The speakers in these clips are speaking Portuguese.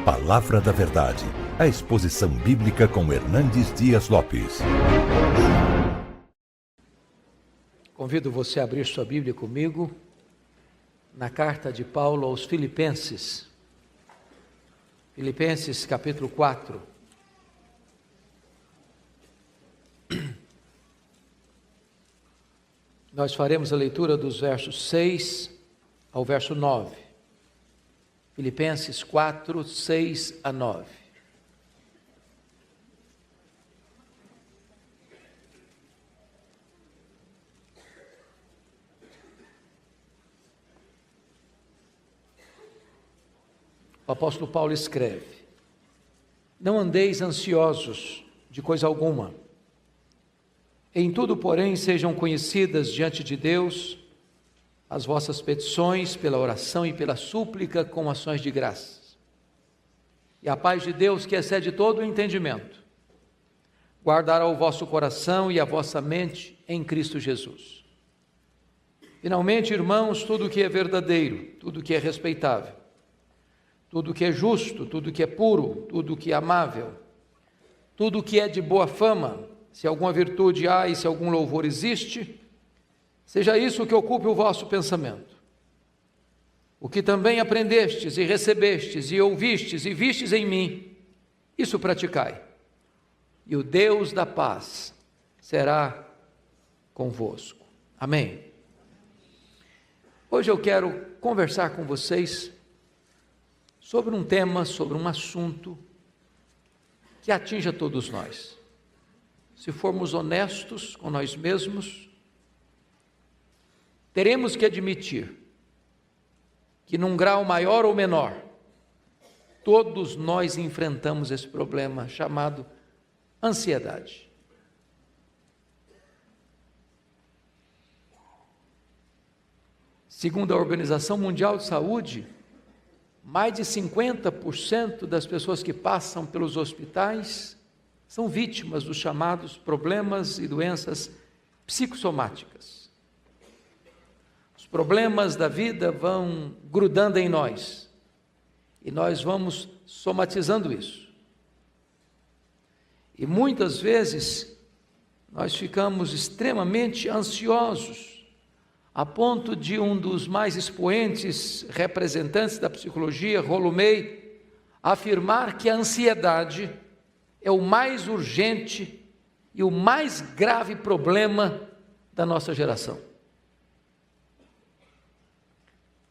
Palavra da Verdade, a exposição bíblica com Hernandes Dias Lopes. Convido você a abrir sua Bíblia comigo na carta de Paulo aos Filipenses. Filipenses capítulo 4. Nós faremos a leitura dos versos 6 ao verso 9. Filipenses 4, 6 a 9. O apóstolo Paulo escreve: Não andeis ansiosos de coisa alguma. Em tudo, porém, sejam conhecidas diante de Deus as vossas petições pela oração e pela súplica com ações de graças. E a paz de Deus, que excede todo o entendimento, guardará o vosso coração e a vossa mente em Cristo Jesus. Finalmente, irmãos, tudo o que é verdadeiro, tudo o que é respeitável, tudo o que é justo, tudo o que é puro, tudo o que é amável, tudo o que é de boa fama, se alguma virtude há e se algum louvor existe, seja isso o que ocupe o vosso pensamento. O que também aprendestes e recebestes e ouvistes e vistes em mim, isso praticai, e o Deus da paz será convosco. Amém. Hoje eu quero conversar com vocês sobre um tema, sobre um assunto que atinge a todos nós. Se formos honestos com nós mesmos, teremos que admitir que num grau maior ou menor, todos nós enfrentamos esse problema chamado ansiedade. Segundo a Organização Mundial de Saúde, mais de 50% das pessoas que passam pelos hospitais são vítimas dos chamados problemas e doenças psicossomáticas. Os problemas da vida vão grudando em nós e nós vamos somatizando isso. E muitas vezes nós ficamos extremamente ansiosos, a ponto de um dos mais expoentes representantes da psicologia, Rollo May, afirmar que a ansiedade é o mais urgente e o mais grave problema da nossa geração.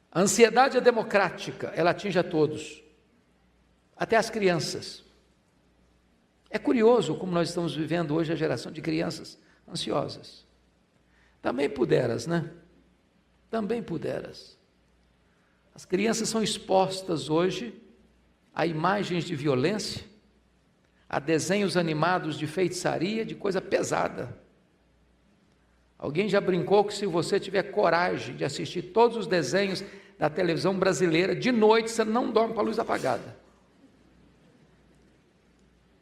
A ansiedade é democrática, ela atinge a todos, até as crianças. É curioso como nós estamos vivendo hoje a geração de crianças ansiosas. Também puderas, né? Também puderas. As crianças são expostas hoje a imagens de violência, a desenhos animados de feitiçaria, de coisa pesada. Alguém já brincou que se você tiver coragem de assistir todos os desenhos da televisão brasileira, de noite você não dorme com a luz apagada.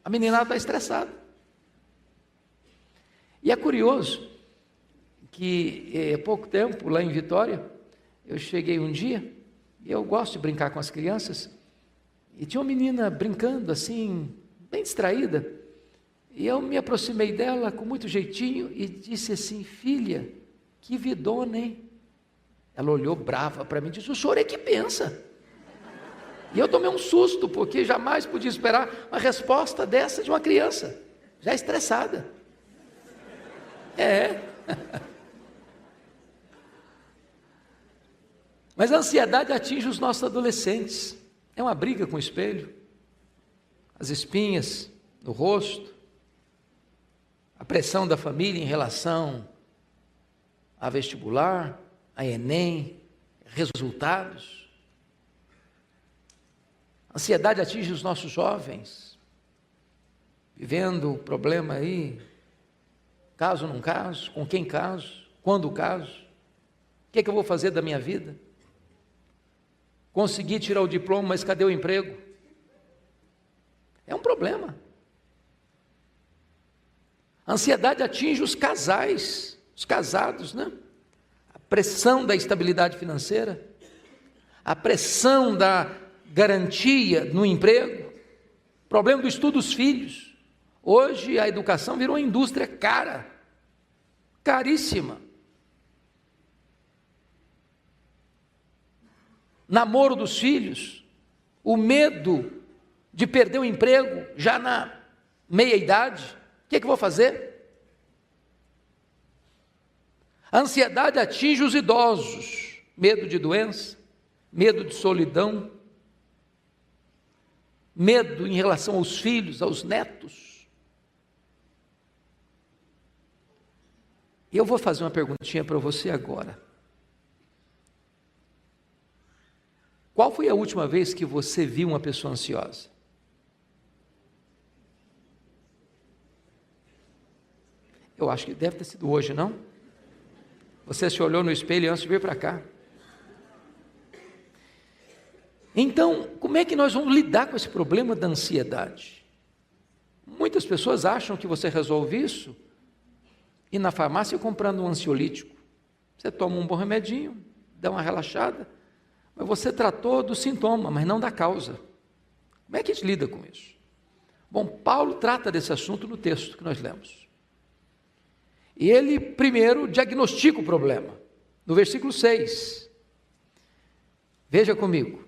A meninada está estressada. E é curioso que há pouco tempo, lá em Vitória, eu cheguei um dia, e eu gosto de brincar com as crianças, e tinha uma menina brincando assim, bem distraída, e eu me aproximei dela com muito jeitinho e disse assim: filha, que vidona, hein? Ela olhou brava para mim e disse: o senhor é que pensa. E eu tomei um susto, porque jamais podia esperar uma resposta dessa de uma criança, já estressada. Mas a ansiedade atinge os nossos adolescentes, é uma briga com o espelho, as espinhas no rosto, a pressão da família em relação a vestibular, a Enem, resultados. A ansiedade atinge os nossos jovens, vivendo o problema aí, caso não caso, com quem caso, quando caso, o que é que eu vou fazer da minha vida? Consegui tirar o diploma, mas cadê o emprego? É um problema. A ansiedade atinge os casais, os casados, né? A pressão da estabilidade financeira, a pressão da garantia no emprego, problema do estudo dos filhos. Hoje a educação virou uma indústria cara, caríssima. Namoro dos filhos, o medo de perder o emprego já na meia-idade. O que é que eu vou fazer? A ansiedade atinge os idosos, medo de doença, medo de solidão, medo em relação aos filhos, aos netos. E eu vou fazer uma perguntinha para você agora. Qual foi a última vez que você viu uma pessoa ansiosa? Eu acho que deve ter sido hoje, não? Você se olhou no espelho antes de vir para cá. Então, como é que nós vamos lidar com esse problema da ansiedade? Muitas pessoas acham que você resolve isso ir na farmácia comprando um ansiolítico. Você toma um bom remedinho, dá uma relaxada, mas você tratou do sintoma, mas não da causa. Como é que a gente lida com isso? Bom, Paulo trata desse assunto no texto que nós lemos. E ele primeiro diagnostica o problema, no versículo 6. Veja comigo.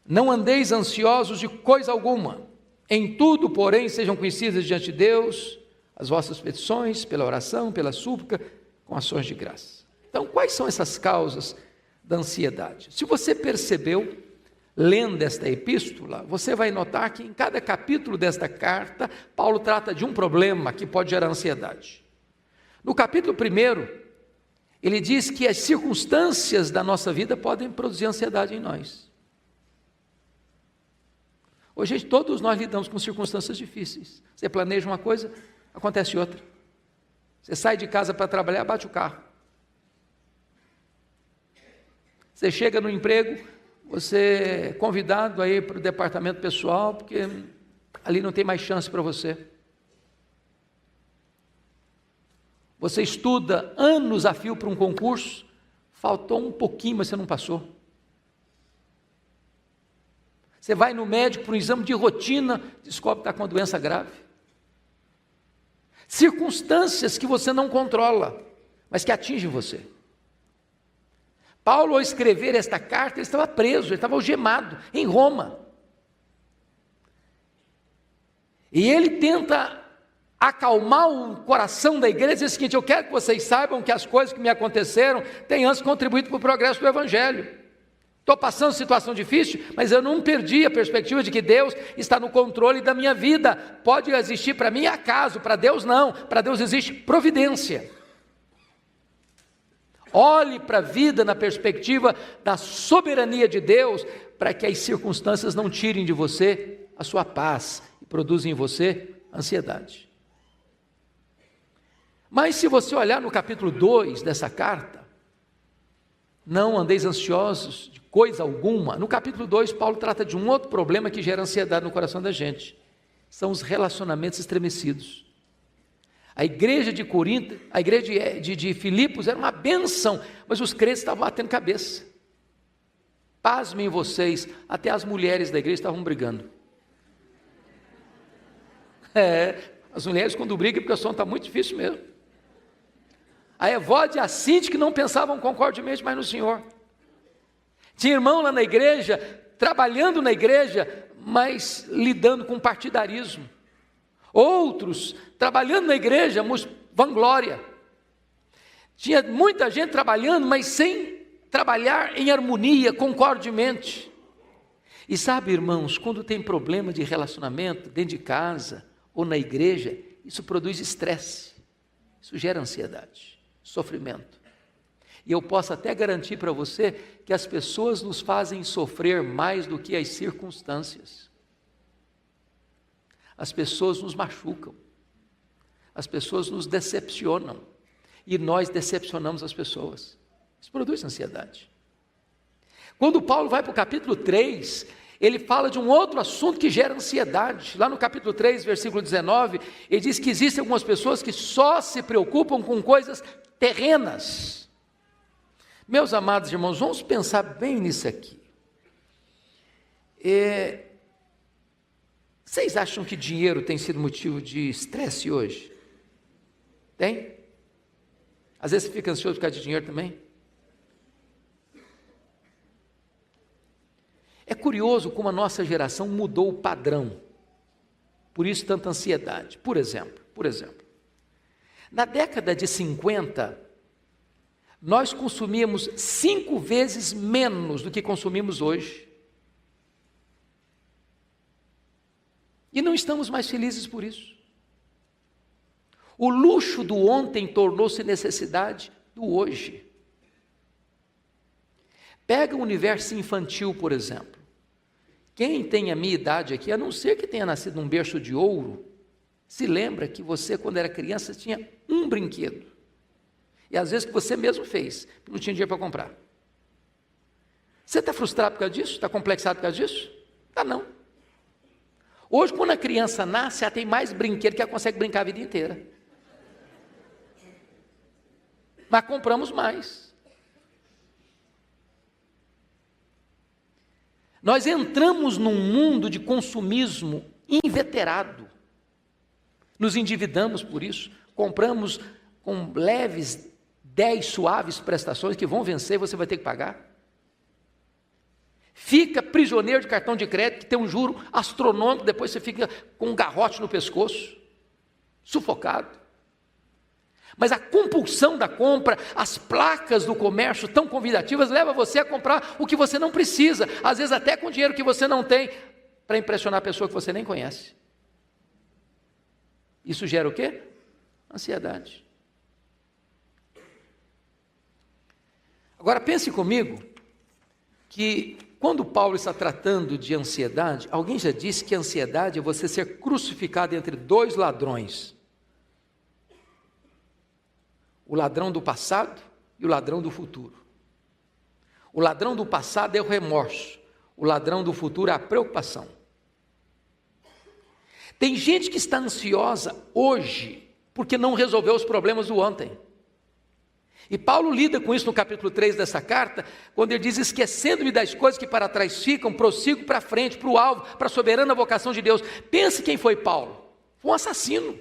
Não andeis ansiosos de coisa alguma, em tudo, porém, sejam conhecidas diante de Deus as vossas petições, pela oração, pela súplica, com ações de graça. Então, quais são essas causas da ansiedade? Se você percebeu, lendo esta epístola, você vai notar que em cada capítulo desta carta, Paulo trata de um problema que pode gerar ansiedade. No capítulo 1, ele diz que as circunstâncias da nossa vida podem produzir ansiedade em nós. Hoje, todos nós lidamos com circunstâncias difíceis. Você planeja uma coisa, acontece outra. Você sai de casa para trabalhar, bate o carro. Você chega no emprego, você é convidado aí para o departamento pessoal, porque ali não tem mais chance para você. Você estuda anos a fio para um concurso, faltou um pouquinho, mas você não passou. Você vai no médico para um exame de rotina, descobre que está com uma doença grave. Circunstâncias que você não controla, mas que atingem você. Paulo, ao escrever esta carta, ele estava preso, ele estava algemado em Roma. E ele tenta acalmar o coração da igreja e dizer o seguinte: eu quero que vocês saibam que as coisas que me aconteceram têm antes contribuído para o progresso do Evangelho. Estou passando situação difícil, mas eu não perdi a perspectiva de que Deus está no controle da minha vida. Pode existir para mim acaso, para Deus não. Para Deus existe providência. Olhe para a vida na perspectiva da soberania de Deus, para que as circunstâncias não tirem de você a sua paz e produzam em você ansiedade. Mas se você olhar no capítulo 2 dessa carta, não andeis ansiosos de coisa alguma. No capítulo 2, Paulo trata de um outro problema que gera ansiedade no coração da gente. São os relacionamentos estremecidos. A igreja de Corinto, a igreja de Filipos era uma bênção, mas os crentes estavam batendo cabeça. Pasmem vocês, até as mulheres da igreja estavam brigando. As mulheres quando brigam, porque o som está muito difícil mesmo. A Evódia e a Cinti que não pensavam concordemente mais no Senhor. Tinha irmão lá na igreja, trabalhando na igreja, mas lidando com partidarismo. Outros trabalhando na igreja, vanglória. Tinha muita gente trabalhando, mas sem trabalhar em harmonia, concordemente. E sabe, irmãos, quando tem problema de relacionamento dentro de casa ou na igreja, isso produz estresse, isso gera ansiedade, sofrimento. E eu posso até garantir para você que as pessoas nos fazem sofrer mais do que as circunstâncias. As pessoas nos machucam, as pessoas nos decepcionam, e nós decepcionamos as pessoas. Isso produz ansiedade. Quando Paulo vai para o capítulo 3, ele fala de um outro assunto que gera ansiedade. Lá no capítulo 3, versículo 19, ele diz que existem algumas pessoas que só se preocupam com coisas terrenas. Meus amados irmãos, vamos pensar bem nisso aqui. Vocês acham que dinheiro tem sido motivo de estresse hoje? Tem? Às vezes você fica ansioso por causa de dinheiro também? É curioso como a nossa geração mudou o padrão. Por isso tanta ansiedade. Por exemplo, na década de 50, nós consumíamos 5 vezes menos do que consumimos hoje. E não estamos mais felizes por isso. O luxo do ontem tornou-se necessidade do hoje. Pega o universo infantil, por exemplo. Quem tem a minha idade aqui, a não ser que tenha nascido num berço de ouro, se lembra que você, quando era criança, tinha um brinquedo. E às vezes que você mesmo fez, porque não tinha dinheiro para comprar. Você está frustrado por causa disso? Está complexado por causa disso? Tá não. Hoje, quando a criança nasce, ela tem mais brinquedo que ela consegue brincar a vida inteira. Mas compramos mais. Nós entramos num mundo de consumismo inveterado. Nos endividamos por isso. Compramos com leves 10 suaves prestações que vão vencer e você vai ter que pagar. Fica prisioneiro de cartão de crédito que tem um juro astronômico, depois você fica com um garrote no pescoço, sufocado. Mas a compulsão da compra, as placas do comércio tão convidativas, leva você a comprar o que você não precisa, às vezes até com dinheiro que você não tem, para impressionar a pessoa que você nem conhece. Isso gera o quê? Ansiedade. Agora pense comigo que quando Paulo está tratando de ansiedade, alguém já disse que a ansiedade é você ser crucificado entre 2 ladrões. O ladrão do passado e o ladrão do futuro. O ladrão do passado é o remorso, o ladrão do futuro é a preocupação. Tem gente que está ansiosa hoje porque não resolveu os problemas do ontem. E Paulo lida com isso no capítulo 3 dessa carta, quando ele diz: esquecendo-me das coisas que para trás ficam, prossigo para frente, para o alvo, para a soberana vocação de Deus. Pense quem foi Paulo. Foi um assassino,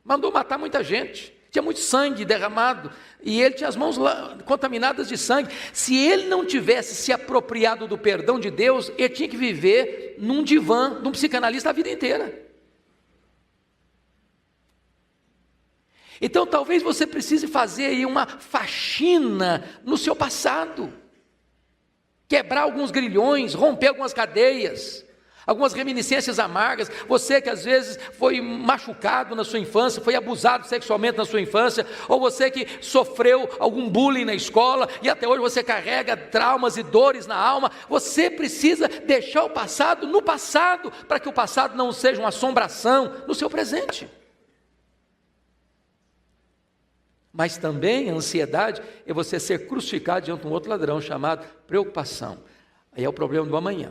mandou matar muita gente, tinha muito sangue derramado, e ele tinha as mãos contaminadas de sangue. Se ele não tivesse se apropriado do perdão de Deus, ele tinha que viver num divã de um psicanalista a vida inteira. Então talvez você precise fazer aí uma faxina no seu passado, quebrar alguns grilhões, romper algumas cadeias, algumas reminiscências amargas. Você que às vezes foi machucado na sua infância, foi abusado sexualmente na sua infância, ou você que sofreu algum bullying na escola e até hoje você carrega traumas e dores na alma, você precisa deixar o passado no passado, para que o passado não seja uma assombração no seu presente. Mas também a ansiedade é você ser crucificado diante de um outro ladrão chamado preocupação. Aí é o problema do amanhã.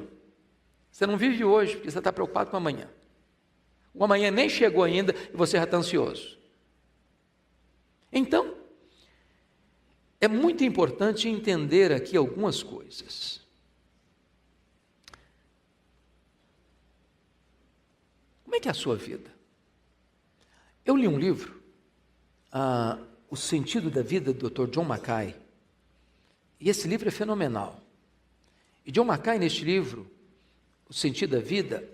Você não vive hoje porque você está preocupado com o amanhã. O amanhã nem chegou ainda e você já está ansioso. Então, é muito importante entender aqui algumas coisas. Como é que é a sua vida? Eu li um livro, O Sentido da Vida, do Dr. John Mackay, e esse livro é fenomenal. E John Mackay, neste livro, O Sentido da Vida,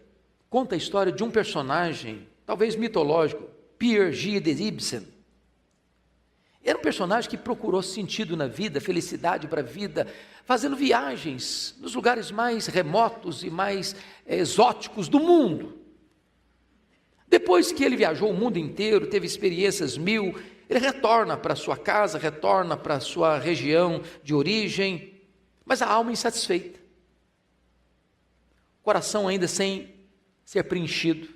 conta a história de um personagem, talvez mitológico, Pierre G. de Ibsen. Era um personagem que procurou sentido na vida, felicidade para a vida, fazendo viagens nos lugares mais remotos e mais exóticos do mundo. Depois que ele viajou o mundo inteiro, teve experiências 1000, ele retorna para sua casa, retorna para sua região de origem, mas a alma insatisfeita. O coração ainda sem ser preenchido.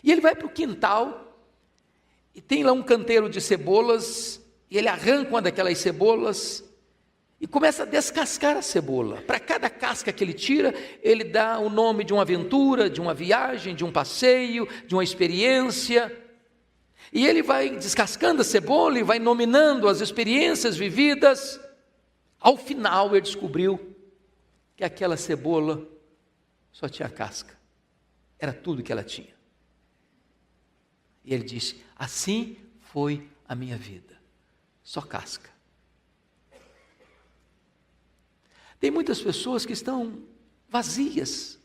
E ele vai para o quintal, e tem lá um canteiro de cebolas, e ele arranca uma daquelas cebolas, e começa a descascar a cebola. Para cada casca que ele tira, ele dá o nome de uma aventura, de uma viagem, de um passeio, de uma experiência. E ele vai descascando a cebola e vai nominando as experiências vividas. Ao final ele descobriu que aquela cebola só tinha casca. Era tudo que ela tinha. E ele disse: assim foi a minha vida, só casca. Tem muitas pessoas que estão vazias,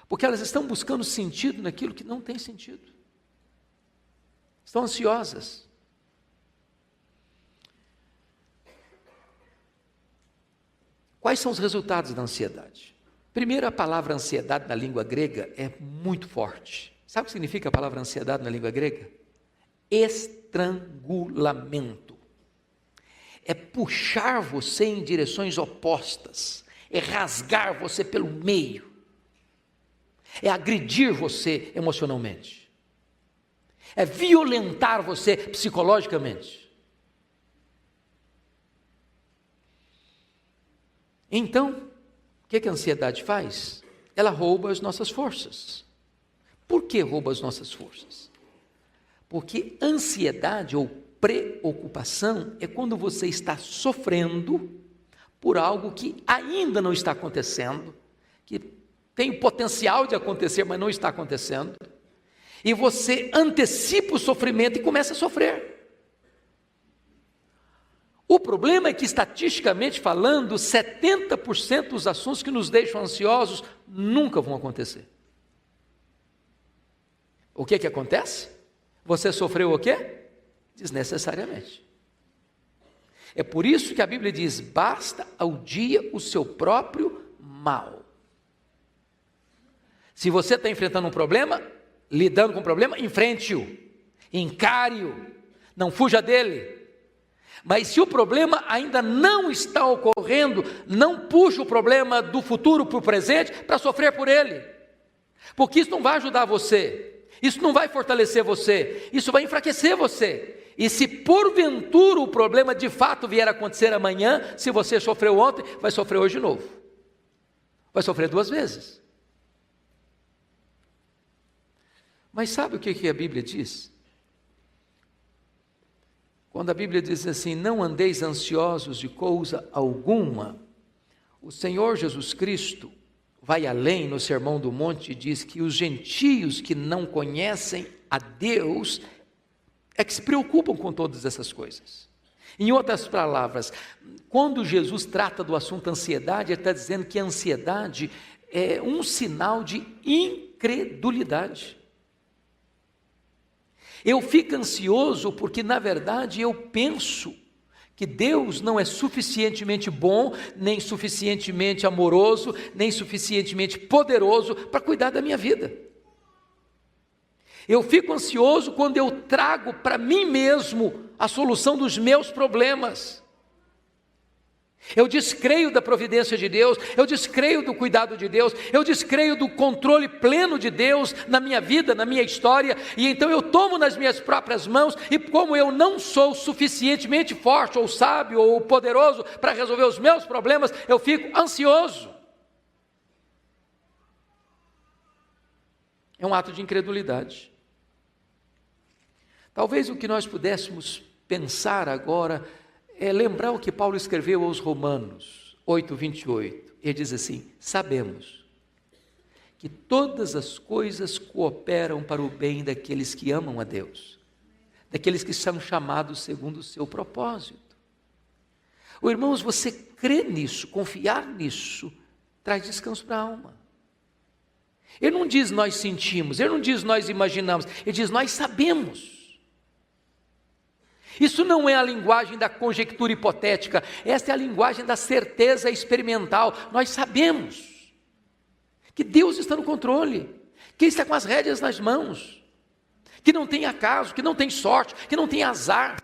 porque elas estão buscando sentido naquilo que não tem sentido. Estão ansiosas. Quais são os resultados da ansiedade? Primeiro, a palavra ansiedade na língua grega é muito forte. Sabe o que significa a palavra ansiedade na língua grega? Estrangulamento. É puxar você em direções opostas, é rasgar você pelo meio, é agredir você emocionalmente, é violentar você psicologicamente. Então, o que a ansiedade faz? Ela rouba as nossas forças. Por que rouba as nossas forças? Porque ansiedade ou preocupação é quando você está sofrendo por algo que ainda não está acontecendo, que tem potencial de acontecer, mas não está acontecendo, e você antecipa o sofrimento e começa a sofrer. O problema é que, estatisticamente falando, 70% dos assuntos que nos deixam ansiosos nunca vão acontecer. O que acontece? Você sofreu o quê? Desnecessariamente. É por isso que a Bíblia diz: basta ao dia o seu próprio mal. Se você está enfrentando um problema, lidando com um problema, enfrente-o, encare-o, não fuja dele. Mas se o problema ainda não está ocorrendo, não puxe o problema do futuro para o presente para sofrer por ele, porque isso não vai ajudar você, isso não vai fortalecer você, isso vai enfraquecer você. E se porventura o problema de fato vier a acontecer amanhã, se você sofreu ontem, vai sofrer hoje de novo, vai sofrer 2 vezes. Mas sabe o que a Bíblia diz? Quando a Bíblia diz assim: não andeis ansiosos de coisa alguma, o Senhor Jesus Cristo vai além no Sermão do Monte e diz que os gentios que não conhecem a Deus é que se preocupam com todas essas coisas. Em outras palavras, quando Jesus trata do assunto ansiedade, ele está dizendo que a ansiedade é um sinal de incredulidade. Eu fico ansioso porque, na verdade, eu penso que Deus não é suficientemente bom, nem suficientemente amoroso, nem suficientemente poderoso para cuidar da minha vida. Eu fico ansioso quando eu trago para mim mesmo a solução dos meus problemas. Eu descreio da providência de Deus, eu descreio do cuidado de Deus, eu descreio do controle pleno de Deus na minha vida, na minha história, e então eu tomo nas minhas próprias mãos, e como eu não sou suficientemente forte, ou sábio, ou poderoso para resolver os meus problemas, eu fico ansioso. É um ato de incredulidade. Talvez o que nós pudéssemos pensar agora é lembrar o que Paulo escreveu aos Romanos 8:28. Ele diz assim: sabemos que todas as coisas cooperam para o bem daqueles que amam a Deus, daqueles que são chamados segundo o seu propósito. Irmãos, você crer nisso, confiar nisso, traz descanso para a alma. Ele não diz nós sentimos, ele não diz nós imaginamos, ele diz nós sabemos. Isso não é a linguagem da conjectura hipotética, essa é a linguagem da certeza experimental. Nós sabemos que Deus está no controle, que Ele está com as rédeas nas mãos, que não tem acaso, que não tem sorte, que não tem azar,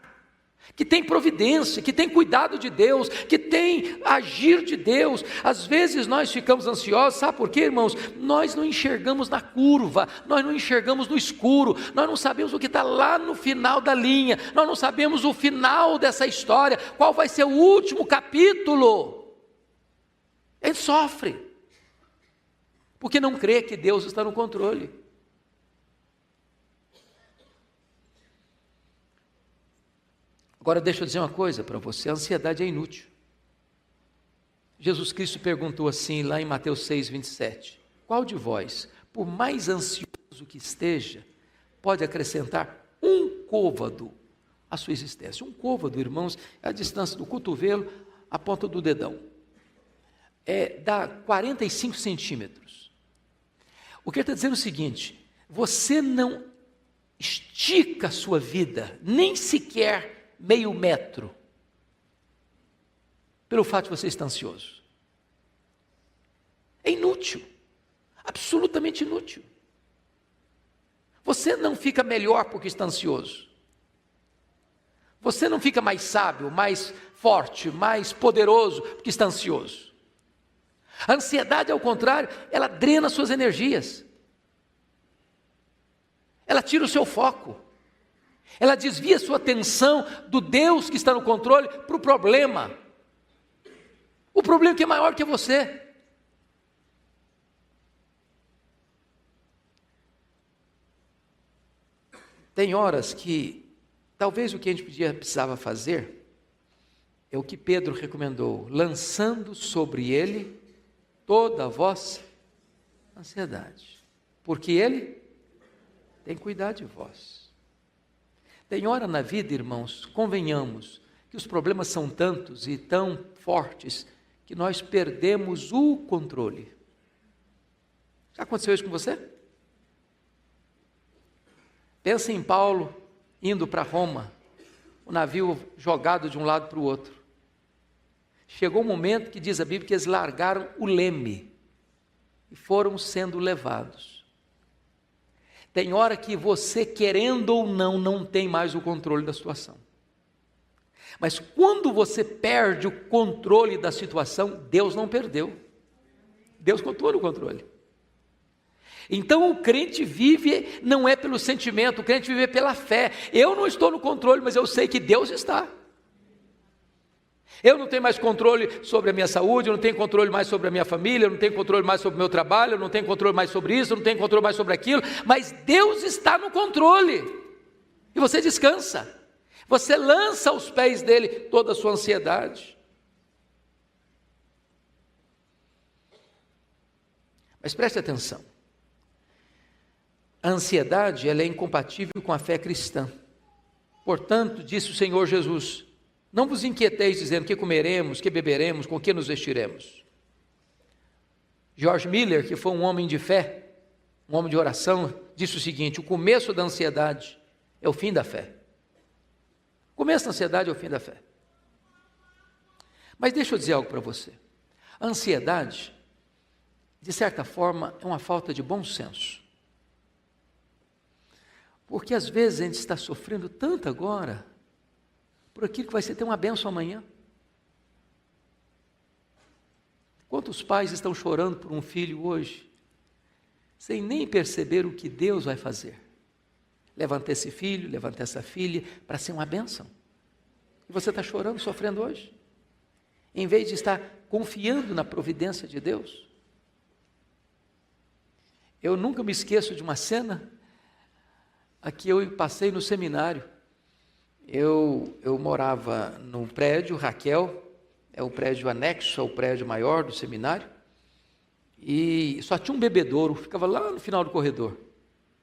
que tem providência, que tem cuidado de Deus, que tem agir de Deus. Às vezes nós ficamos ansiosos, sabe por quê, irmãos? Nós não enxergamos na curva, nós não enxergamos no escuro, nós não sabemos o que está lá no final da linha, nós não sabemos o final dessa história, qual vai ser o último capítulo. A gente sofre, porque não crê que Deus está no controle. Agora deixa eu dizer uma coisa para você, a ansiedade é inútil. Jesus Cristo perguntou assim lá em Mateus 6:27, qual de vós, por mais ansioso que esteja, pode acrescentar um côvado à sua existência? Um côvado, irmãos, é a distância do cotovelo à ponta do dedão. Dá 45 centímetros. O que ele está dizendo é o seguinte: você não estica a sua vida, nem sequer meio metro, pelo fato de você estar ansioso. É inútil, absolutamente inútil. Você não fica melhor porque está ansioso. Você não fica mais sábio, mais forte, mais poderoso porque está ansioso. A ansiedade, ao contrário, ela drena suas energias. Ela tira o seu foco. Ela desvia sua atenção do Deus que está no controle para o problema. O problema que é maior que você. Tem horas que talvez o que a gente precisava fazer é o que Pedro recomendou: lançando sobre ele toda a vossa ansiedade, porque ele tem cuidado de vós. Tem hora na vida, irmãos, convenhamos, que os problemas são tantos e tão fortes que nós perdemos o controle. Já aconteceu isso com você? Pensa em Paulo indo para Roma, o navio jogado de um lado para o outro. Chegou um momento que diz a Bíblia que eles largaram o leme e foram sendo levados. Tem hora que você, querendo ou não, não tem mais o controle da situação. Mas quando você perde o controle da situação, Deus não perdeu. Deus continua no controle. Então o crente vive, não é pelo sentimento, o crente vive pela fé. Eu não estou no controle, mas eu sei que Deus está. Eu não tenho mais controle sobre a minha saúde, eu não tenho controle mais sobre a minha família, eu não tenho controle mais sobre o meu trabalho, eu não tenho controle mais sobre isso, eu não tenho controle mais sobre aquilo, mas Deus está no controle. E você descansa. Você lança aos pés dele toda a sua ansiedade. Mas preste atenção. A ansiedade, ela é incompatível com a fé cristã. Portanto, disse o Senhor Jesus: não vos inquieteis dizendo que comeremos, que beberemos, com que nos vestiremos. George Miller, que foi um homem de fé, um homem de oração, disse o seguinte: o começo da ansiedade é o fim da fé. O começo da ansiedade é o fim da fé. Mas deixa eu dizer algo para você. A ansiedade, de certa forma, é uma falta de bom senso. Porque às vezes a gente está sofrendo tanto agora, por aquilo que vai ser ter uma bênção amanhã. Quantos pais estão chorando por um filho hoje, sem nem perceber o que Deus vai fazer? Levanta esse filho, levanta essa filha, para ser uma bênção. E você está chorando, sofrendo hoje, em vez de estar confiando na providência de Deus. Eu nunca me esqueço de uma cena a que eu passei no seminário. Eu morava num prédio, Raquel, é o prédio anexo ao prédio maior do seminário, e só tinha um bebedouro, ficava lá no final do corredor.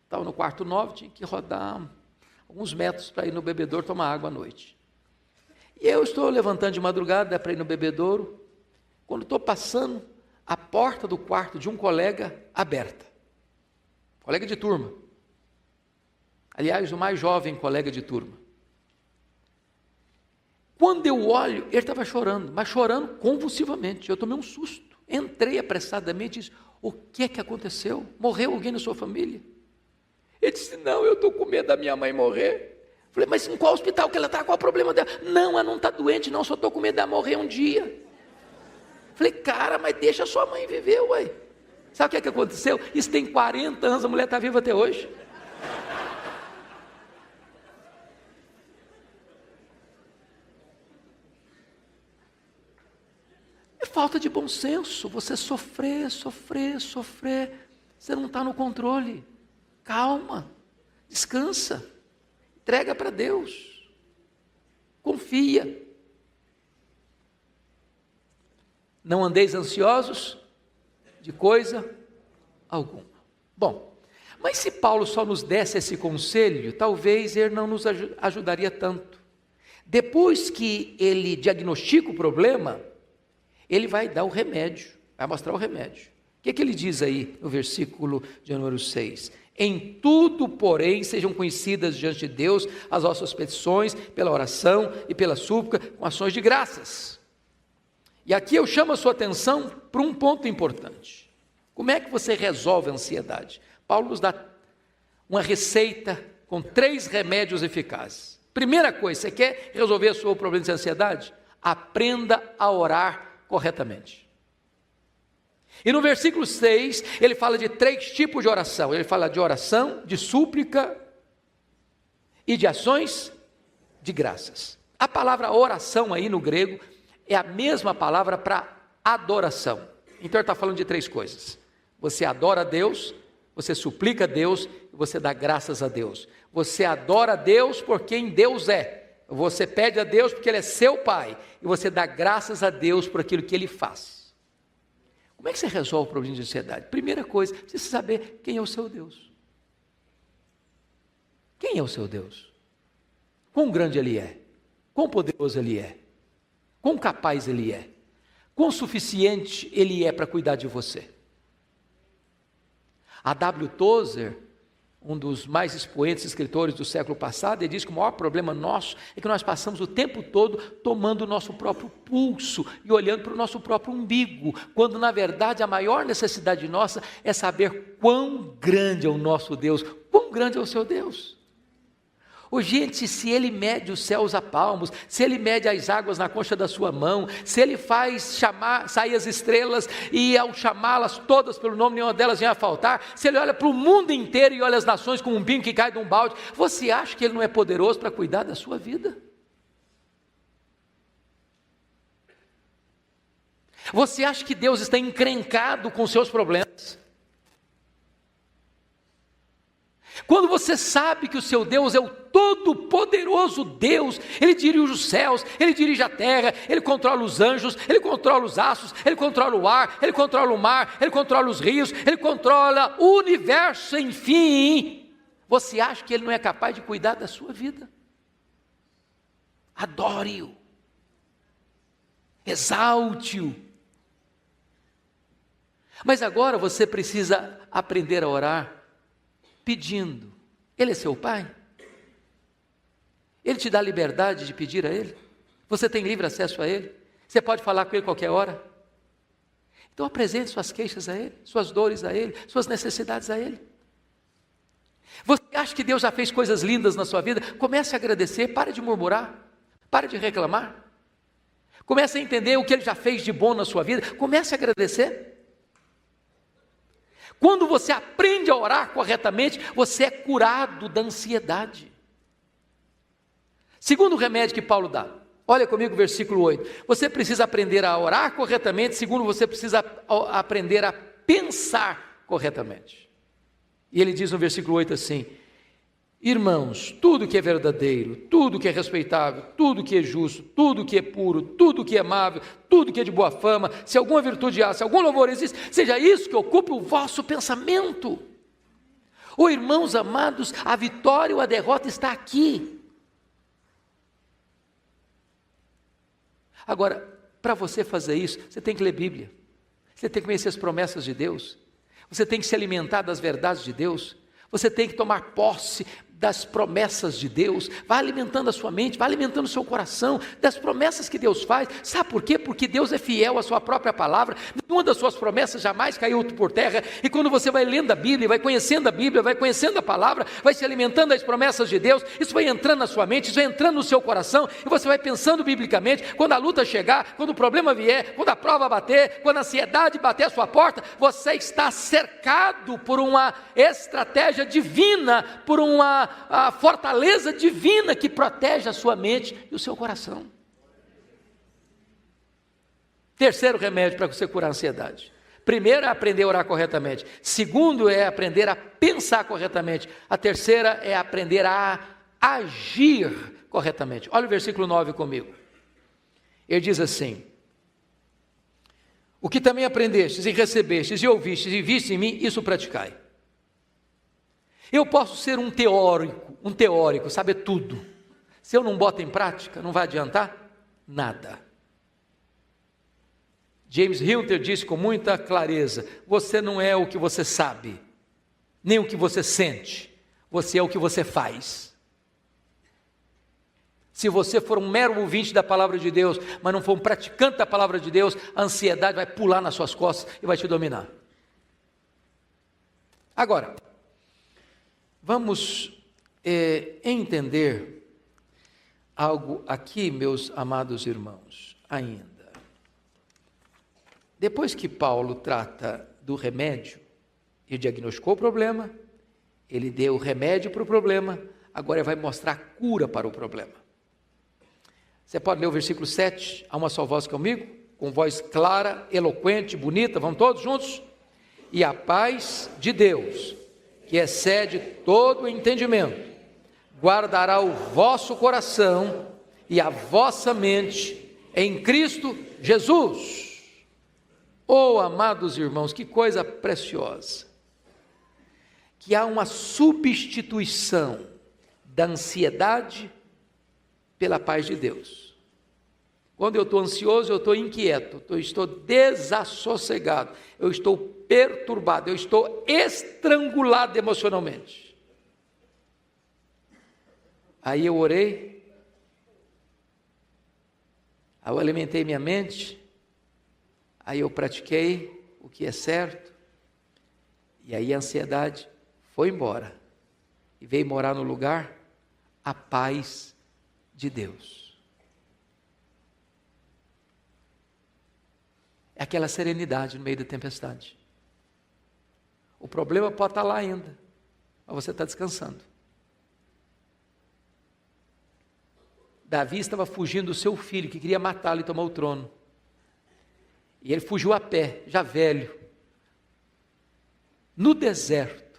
Estava no quarto 9, tinha que rodar alguns metros para ir no bebedouro tomar água à noite. E eu estou levantando de madrugada para ir no bebedouro, quando estou passando, a porta do quarto de um colega aberta, colega de turma. Aliás, o mais jovem colega de turma. Quando eu olho, ele estava chorando, mas chorando convulsivamente. Eu tomei um susto, entrei apressadamente e disse: o que é que aconteceu? Morreu alguém na sua família? Ele disse: não, eu estou com medo da minha mãe morrer. Falei: mas em qual hospital que ela está? Qual o problema dela? Não, ela não está doente não, só estou com medo dela morrer um dia. Falei: cara, mas deixa a sua mãe viver, ué. Sabe o que é que aconteceu? Isso tem 40 anos, a mulher está viva até hoje. É falta de bom senso, você sofrer, você não está no controle. Calma, descansa, entrega para Deus, confia. Não andeis ansiosos de coisa alguma. Bom, mas se Paulo só nos desse esse conselho, talvez ele não nos ajudaria tanto. Depois que ele diagnostica o problema, ele vai dar o remédio, vai mostrar o remédio. O que ele diz aí no versículo de número 6? Em tudo, porém, sejam conhecidas diante de Deus as vossas petições, pela oração e pela súplica, com ações de graças. E aqui eu chamo a sua atenção para um ponto importante. Como é que você resolve a ansiedade? Paulo nos dá uma receita com 3 remédios eficazes. Primeira coisa, você quer resolver o seu problema de ansiedade? Aprenda a orar corretamente. E no versículo 6, ele fala de 3 tipos de oração. Ele fala de oração, de súplica e de ações de graças. A palavra oração aí no grego é a mesma palavra para adoração. Então ele está falando de 3 coisas. Você adora a Deus, você suplica a Deus e você dá graças a Deus. Você adora a Deus por quem Deus é. Você pede a Deus porque Ele é seu Pai. E você dá graças a Deus por aquilo que Ele faz. Como é que você resolve o problema de ansiedade? Primeira coisa, você precisa saber quem é o seu Deus. Quem é o seu Deus? Quão grande Ele é? Quão poderoso Ele é? Quão capaz Ele é? Quão suficiente Ele é para cuidar de você? A W. Tozer, um dos mais expoentes escritores do século passado, ele diz que o maior problema nosso é que nós passamos o tempo todo tomando o nosso próprio pulso e olhando para o nosso próprio umbigo, quando na verdade a maior necessidade nossa é saber quão grande é o nosso Deus, quão grande é o seu Deus. Gente, se Ele mede os céus a palmos, se Ele mede as águas na concha da sua mão, se Ele faz sair as estrelas e ao chamá-las todas pelo nome, nenhuma delas vem a faltar, se Ele olha para o mundo inteiro e olha as nações como um pingo que cai de um balde, você acha que Ele não é poderoso para cuidar da sua vida? Você acha que Deus está encrencado com seus problemas? Quando você sabe que o seu Deus é o todo-poderoso Deus, Ele dirige os céus, Ele dirige a terra, Ele controla os anjos, Ele controla os astros, Ele controla o ar, Ele controla o mar, Ele controla os rios, Ele controla o universo, enfim, você acha que Ele não é capaz de cuidar da sua vida? Adore-o, exalte-o. Mas agora você precisa aprender a orar pedindo. Ele é seu Pai? Ele te dá liberdade de pedir a Ele? Você tem livre acesso a Ele? Você pode falar com Ele qualquer hora? Então apresente suas queixas a Ele, suas dores a Ele, suas necessidades a Ele. Você acha que Deus já fez coisas lindas na sua vida? Comece a agradecer, pare de murmurar, pare de reclamar. Comece a entender o que Ele já fez de bom na sua vida, comece a agradecer. Quando você aprende a orar corretamente, você é curado da ansiedade. Segundo remédio que Paulo dá, olha comigo o versículo 8. Você precisa aprender a orar corretamente, segundo você precisa aprender a pensar corretamente. E ele diz no versículo 8 assim: irmãos, tudo que é verdadeiro, tudo que é respeitável, tudo que é justo, tudo que é puro, tudo que é amável, tudo que é de boa fama, se alguma virtude há, se algum louvor existe, seja isso que ocupe o vosso pensamento. Irmãos amados, a vitória ou a derrota está aqui. Agora, para você fazer isso, você tem que ler Bíblia, você tem que conhecer as promessas de Deus, você tem que se alimentar das verdades de Deus, você tem que tomar posse das promessas de Deus, vai alimentando a sua mente, vai alimentando o seu coração, das promessas que Deus faz. Sabe por quê? Porque Deus é fiel à sua própria palavra, nenhuma das suas promessas jamais caiu por terra, e quando você vai lendo a Bíblia, vai conhecendo a Bíblia, vai conhecendo a palavra, vai se alimentando das promessas de Deus, isso vai entrando na sua mente, isso vai entrando no seu coração, e você vai pensando biblicamente. Quando a luta chegar, quando o problema vier, quando a prova bater, quando a ansiedade bater a sua porta, você está cercado por uma estratégia divina, por a fortaleza divina que protege a sua mente e o seu coração. Terceiro remédio para você curar a ansiedade. Primeiro é aprender a orar corretamente. Segundo é aprender a pensar corretamente. A terceira é aprender a agir corretamente. Olha o versículo 9 comigo. Ele diz assim: O que também aprendestes e recebestes e ouvistes e vistes em mim, isso praticai. Eu posso ser um teórico, saber tudo. Se eu não boto em prática, não vai adiantar nada. James Hilter disse com muita clareza: você não é o que você sabe, nem o que você sente, você é o que você faz. Se você for um mero ouvinte da palavra de Deus, mas não for um praticante da palavra de Deus, a ansiedade vai pular nas suas costas e vai te dominar. Agora, vamos entender algo aqui, meus amados irmãos, ainda. Depois que Paulo trata do remédio, ele diagnosticou o problema, ele deu o remédio para o problema, agora ele vai mostrar a cura para o problema. Você pode ler o versículo 7, a uma só voz comigo, com voz clara, eloquente, bonita, vamos todos juntos? E a paz de Deus, que excede todo o entendimento, guardará o vosso coração e a vossa mente em Cristo Jesus. Oh, amados irmãos, que coisa preciosa, que há uma substituição da ansiedade pela paz de Deus. Quando eu estou ansioso, eu estou inquieto, eu estou desassossegado, eu estou perturbado, eu estou estrangulado emocionalmente. Aí eu orei, aí eu alimentei minha mente, aí eu pratiquei o que é certo, e aí a ansiedade foi embora, e veio morar no lugar a paz de Deus. É aquela serenidade no meio da tempestade. O problema pode estar lá ainda, mas você está descansando. Davi estava fugindo do seu filho, que queria matá-lo e tomar o trono. E ele fugiu a pé, já velho, no deserto,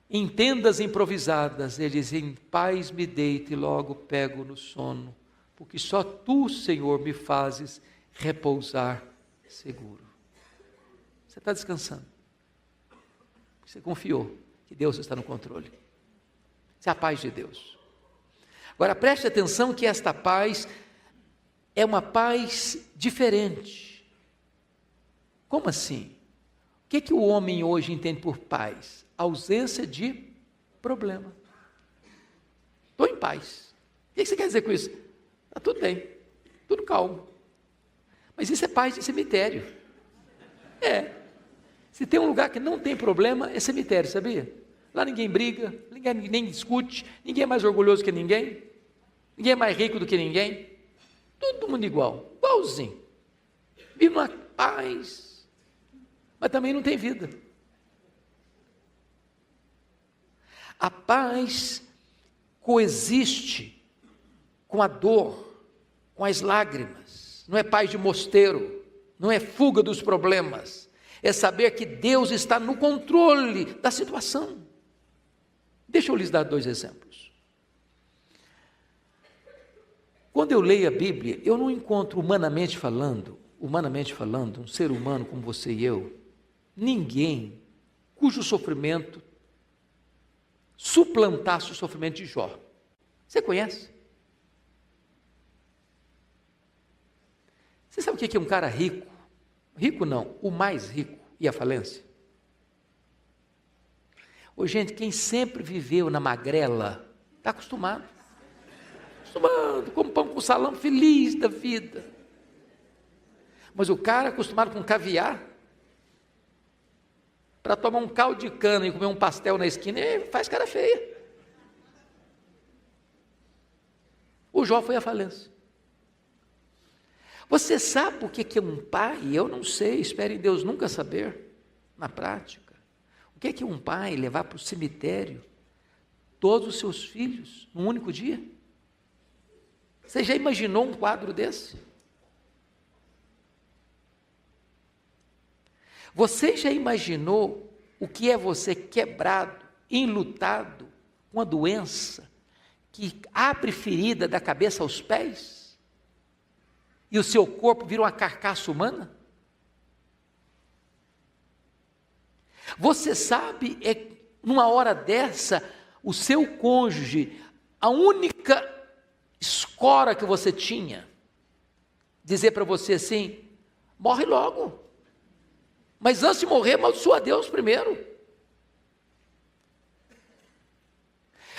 em tendas improvisadas. Ele diz: em paz me deito e logo pego no sono, porque só tu, Senhor, me fazes repousar seguro. Você está descansando, você confiou que Deus está no controle. Isso é a paz de Deus. Agora preste atenção que esta paz é uma paz diferente. Como assim? O que o homem hoje entende por paz? Ausência de problema. Estou em paz. O que você quer dizer com isso? Está tudo bem, tudo calmo. Mas isso é paz de cemitério. Se tem um lugar que não tem problema, é cemitério, sabia? Lá ninguém briga, ninguém discute, ninguém é mais orgulhoso que ninguém, ninguém é mais rico do que ninguém, todo mundo igualzinho. Vive uma paz, mas também não tem vida. A paz coexiste com a dor, com as lágrimas. Não é paz de mosteiro, não é fuga dos problemas. É saber que Deus está no controle da situação. Deixa eu lhes dar 2 exemplos. Quando eu leio a Bíblia, eu não encontro humanamente falando, um ser humano como você e eu, ninguém cujo sofrimento suplantasse o sofrimento de Jó. Você conhece? Você sabe o que é um cara rico? Rico não, o mais rico e a falência? Ô, gente, quem sempre viveu na magrela, está acostumado, come pão com salão, feliz da vida. Mas o cara acostumado com caviar, para tomar um caldo de cana e comer um pastel na esquina, ele faz cara feia. O Jó foi à falência. Você sabe o que é um pai? Eu não sei, espero em Deus nunca saber, na prática. O que é um pai levar para o cemitério todos os seus filhos num único dia? Você já imaginou um quadro desse? Você já imaginou o que é você quebrado, enlutado, com a doença que abre ferida da cabeça aos pés? E o seu corpo vira uma carcaça humana? Você sabe, numa hora dessa, o seu cônjuge, a única escora que você tinha, dizer para você assim: morre logo, mas antes de morrer, amaldiçoa a Deus primeiro.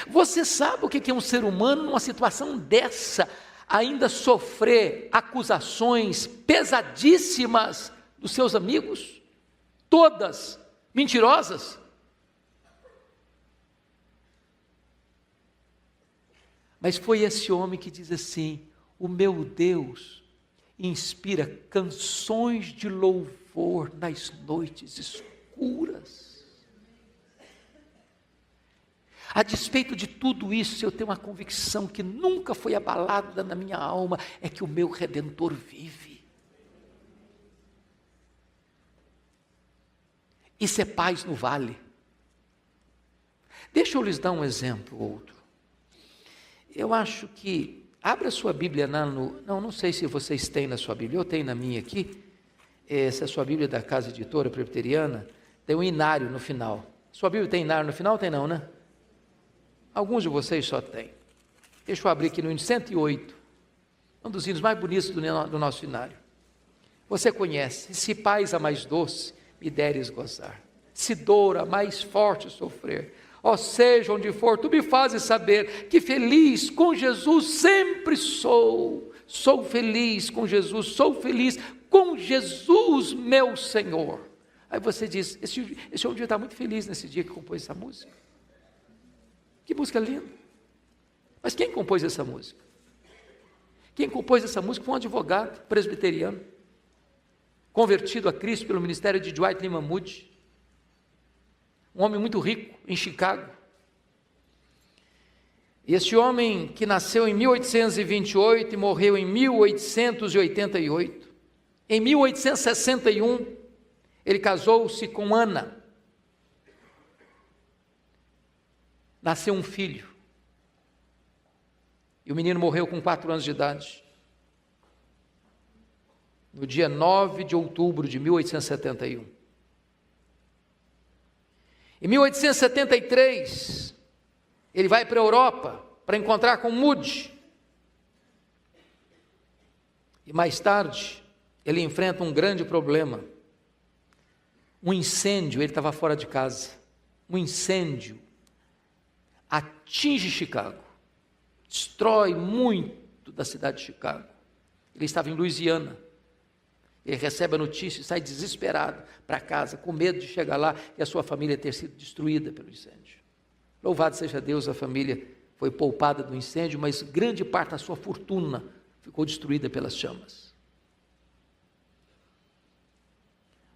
Você sabe o que é um ser humano numa situação dessa, ainda sofrer acusações pesadíssimas dos seus amigos, todas mentirosas? Mas foi esse homem que diz assim: o meu Deus inspira canções de louvor nas noites escuras. A despeito de tudo isso, eu tenho uma convicção que nunca foi abalada na minha alma, é que o meu Redentor vive. Isso é paz no vale. Deixa eu lhes dar um exemplo, outro. Eu acho que, abra sua Bíblia não sei se vocês têm na sua Bíblia, eu tenho na minha aqui, essa é a sua Bíblia da Casa Editora Presbiteriana, tem um inário no final. Sua Bíblia tem inário no final? Tem não, né? Alguns de vocês só têm. Deixa eu abrir aqui no hino 108, um dos hinos mais bonitos do nosso inário. Você conhece: se paz a mais doce me deres gozar, se dor a mais forte sofrer, ó seja onde for, tu me fazes saber que feliz com Jesus sempre sou. Sou feliz com Jesus, sou feliz com Jesus meu Senhor. Aí você diz: esse homem devia estar muito feliz nesse dia que compôs essa música. Que música linda! Mas quem compôs essa música? Quem compôs essa música foi um advogado presbiteriano, convertido a Cristo pelo ministério de Dwight Lyman Moody, um homem muito rico em Chicago. E esse homem, que nasceu em 1828 e morreu em 1888, em 1861, ele casou-se com Ana. Nasceu um filho, e o menino morreu com 4 anos de idade, no dia 9 de outubro de 1871. Em 1873, ele vai para a Europa para encontrar com Moody, e mais tarde, ele enfrenta um grande problema, um incêndio. Ele estava fora de casa, um incêndio atinge Chicago, destrói muito da cidade de Chicago. Ele estava em Louisiana, ele recebe a notícia e sai desesperado para casa, com medo de chegar lá e a sua família ter sido destruída pelo incêndio. Louvado seja Deus, a família foi poupada do incêndio, mas grande parte da sua fortuna ficou destruída pelas chamas.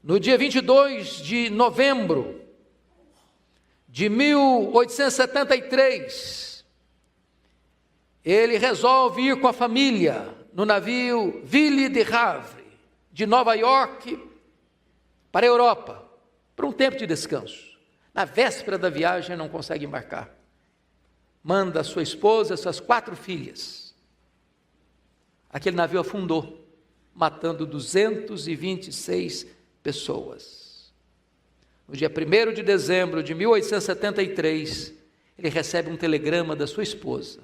No dia 22 de novembro de 1873, ele resolve ir com a família no navio Ville de Havre, de Nova York para a Europa, para um tempo de descanso. Na véspera da viagem não consegue embarcar. Manda a sua esposa, suas 4 filhas. Aquele navio afundou, matando 226 pessoas. No dia 1º de dezembro de 1873, ele recebe um telegrama da sua esposa: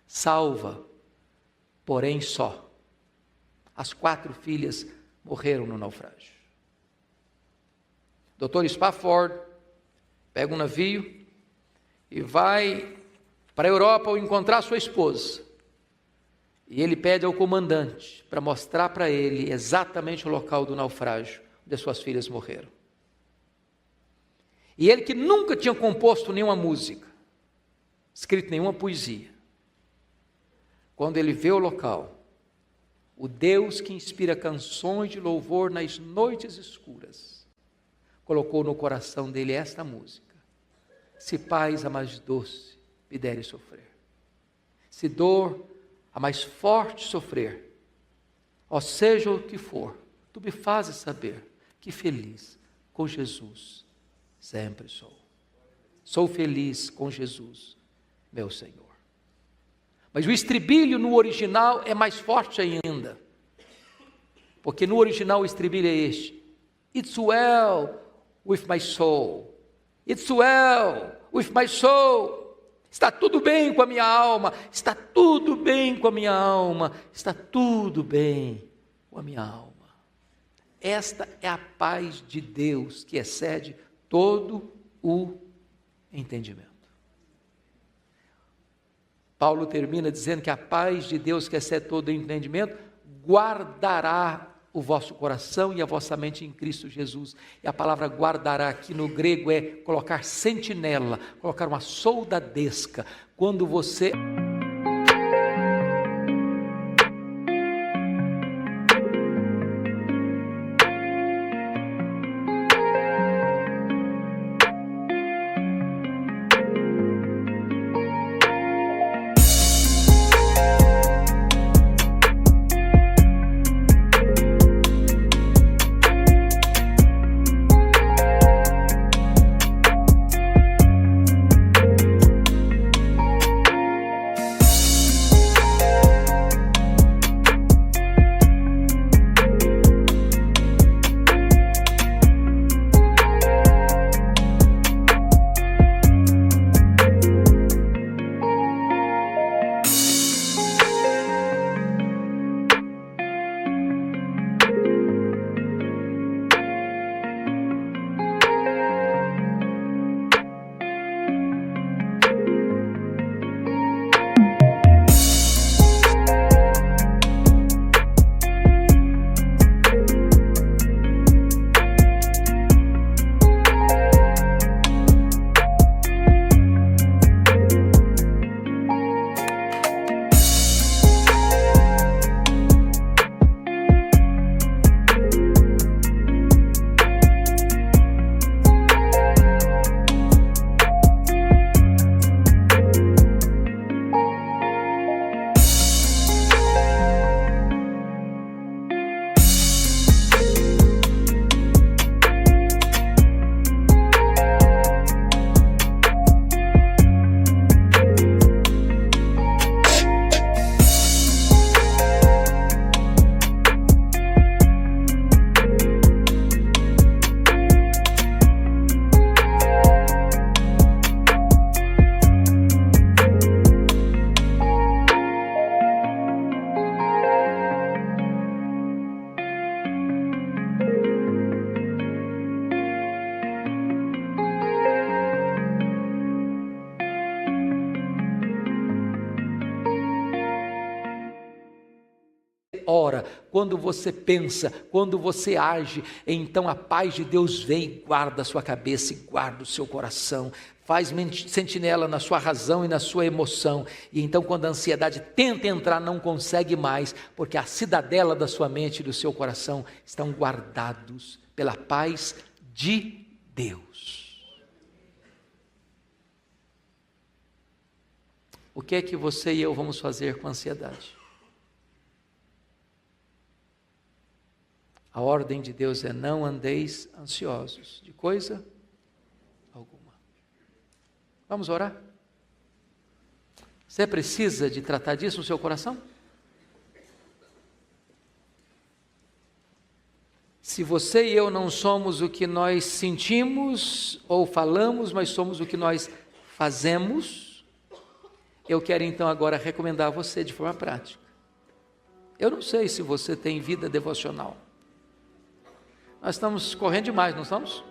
salva, porém só. As 4 filhas morreram no naufrágio. Dr. Spafford pega um navio e vai para a Europa ao encontrar sua esposa. E ele pede ao comandante para mostrar para ele exatamente o local do naufrágio onde suas filhas morreram. E ele, que nunca tinha composto nenhuma música, escrito nenhuma poesia, quando ele vê o local, o Deus que inspira canções de louvor nas noites escuras, colocou no coração dele esta música: se paz a mais doce me deres sofrer, se dor a mais forte sofrer, ó seja o que for, tu me fazes saber que feliz com Jesus sempre sou. Sou feliz com Jesus, meu Senhor. Mas o estribilho no original é mais forte ainda, porque no original o estribilho é este: It's well with my soul. It's well with my soul. Está tudo bem com a minha alma. Está tudo bem com a minha alma. Está tudo bem com a minha alma. Esta é a paz de Deus que excede todo o entendimento. Paulo termina dizendo que a paz de Deus que excede todo o entendimento guardará o vosso coração e a vossa mente em Cristo Jesus. E a palavra guardará aqui no grego é colocar sentinela, colocar uma soldadesca. Quando você... ora, quando você pensa, quando você age, então a paz de Deus vem e guarda a sua cabeça e guarda o seu coração, faz sentinela na sua razão e na sua emoção, e então quando a ansiedade tenta entrar, não consegue mais, porque a cidadela da sua mente e do seu coração estão guardados pela paz de Deus. O que é que você e eu vamos fazer com a ansiedade? A ordem de Deus é: não andeis ansiosos de coisa alguma. Vamos orar? Você precisa de tratar disso no seu coração? Se você e eu não somos o que nós sentimos ou falamos, mas somos o que nós fazemos, eu quero então agora recomendar a você de forma prática. Eu não sei se você tem vida devocional. Nós estamos correndo demais, não estamos?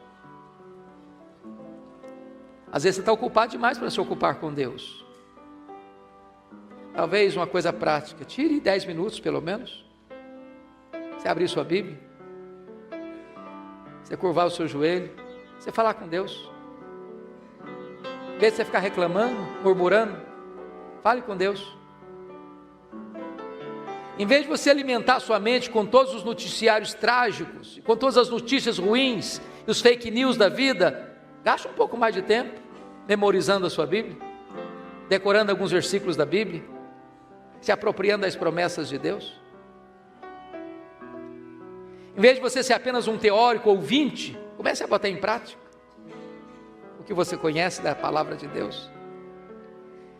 Às vezes você está ocupado demais para se ocupar com Deus. Talvez uma coisa prática, tire 10 minutos pelo menos. Você abrir sua Bíblia, você curvar o seu joelho, você falar com Deus. Em vez de você ficar reclamando, murmurando, fale com Deus. Em vez de você alimentar a sua mente com todos os noticiários trágicos, com todas as notícias ruins e os fake news da vida, gaste um pouco mais de tempo memorizando a sua Bíblia, decorando alguns versículos da Bíblia, se apropriando das promessas de Deus. Em vez de você ser apenas um teórico ouvinte, comece a botar em prática o que você conhece da palavra de Deus.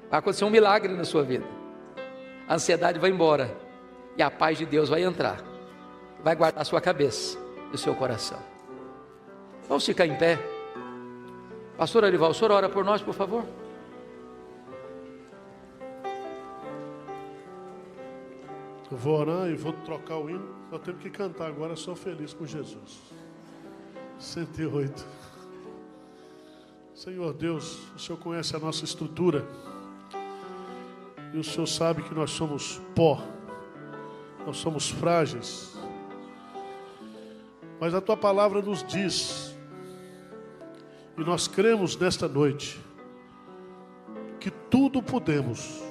Vai acontecer um milagre na sua vida. A ansiedade vai embora e a paz de Deus vai entrar, vai guardar a sua cabeça e o seu coração. Vamos ficar em pé. Pastor Arival, o senhor ora por nós, por favor? Eu vou orar e vou trocar o hino. Nós temos que cantar agora, sou feliz com Jesus. 108. Senhor Deus, o Senhor conhece a nossa estrutura. E o Senhor sabe que nós somos pó. Nós somos frágeis. Mas a Tua palavra nos diz, e nós cremos nesta noite, que tudo podemos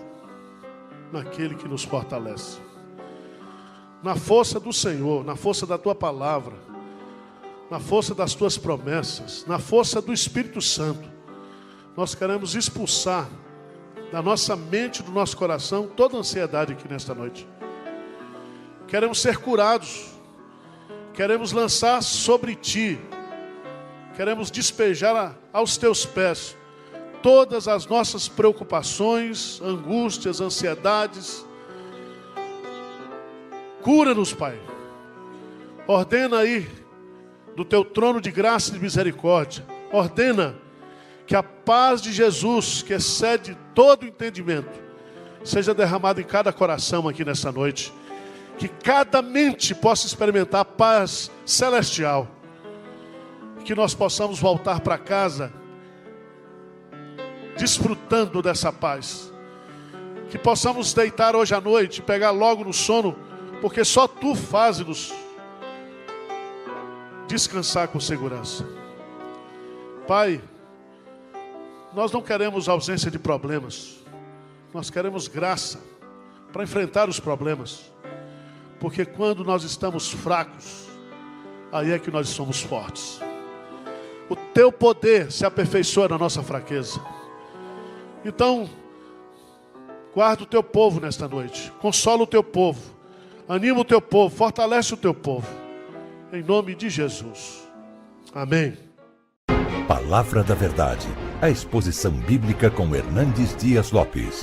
naquele que nos fortalece. Na força do Senhor, na força da Tua palavra, na força das Tuas promessas, na força do Espírito Santo, nós queremos expulsar da nossa mente, do nosso coração, toda a ansiedade aqui nesta noite. Queremos ser curados, queremos lançar sobre Ti, queremos despejar aos Teus pés todas as nossas preocupações, angústias, ansiedades. Cura-nos, Pai. Ordena aí, do Teu trono de graça e de misericórdia, ordena que a paz de Jesus, que excede todo entendimento, seja derramada em cada coração aqui nessa noite. Que cada mente possa experimentar a paz celestial. Que nós possamos voltar para casa desfrutando dessa paz. Que possamos deitar hoje à noite, pegar logo no sono, porque só Tu fazes-nos descansar com segurança. Pai, nós não queremos ausência de problemas. Nós queremos graça para enfrentar os problemas. Porque quando nós estamos fracos, aí é que nós somos fortes. O Teu poder se aperfeiçoa na nossa fraqueza. Então, guarda o Teu povo nesta noite. Consola o Teu povo. Anima o Teu povo. Fortalece o Teu povo. Em nome de Jesus. Amém. Palavra da Verdade. A exposição bíblica com Hernandes Dias Lopes.